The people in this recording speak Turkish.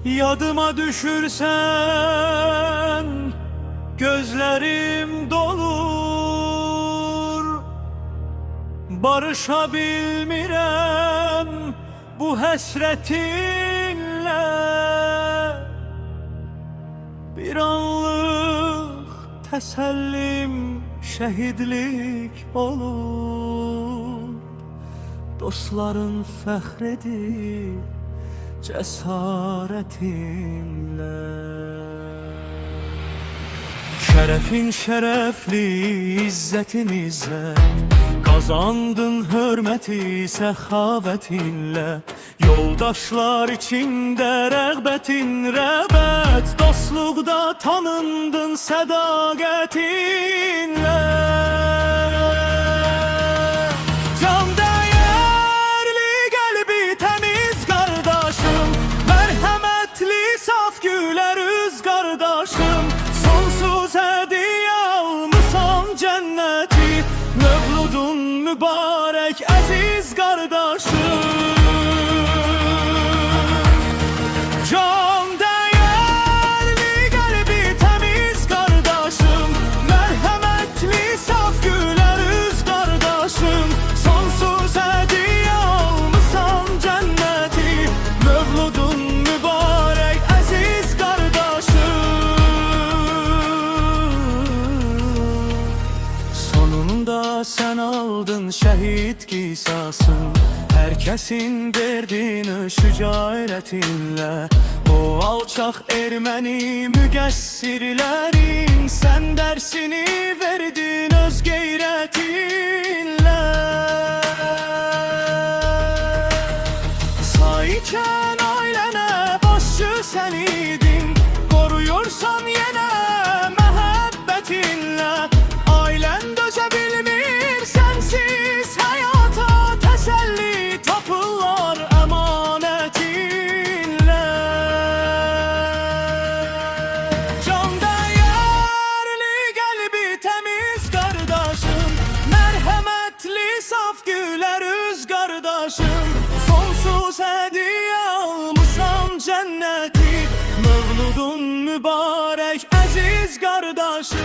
Yadıma düşürsen gözlerim dolur. Barışabilmirəm bu həsrətinlə. Bir anlıq təsəllim şəhidlik olur. Dostların fəxr edir cesaretinle. Şerefin şerefli, izzetin izzet, kazandın hürmeti səxavətinlə. Yoldaşlar içinde rəğbətin rəğbət, dostluqda tanındın sədaqətinlə. Mübarek aziz kardeşim, can değerli kalbi temiz kardeşim, merhametli saf güler yüz kardeşim. Sonsuz hediye almışsan cenneti, Mevludun mübarek aziz kardeşim. Sonunda sen aldın şehit kisasın, herkesin derdini şücaretinle. O alçak Ermeni mügessirlerin, sen dersini verdin öz gayretinle. Sayken ailene başçı sen idin, koruyorsan yine mehabbetinle. Ailen döşebilmir sensiz hayata, teselli tapırlar emanetinle. Can değerli kalbi temiz kardeşim, merhametli saf güler yüz kardeşim. Sonsuz hediye almışsan cenneti, Mevludun mübarek aziz kardeşim.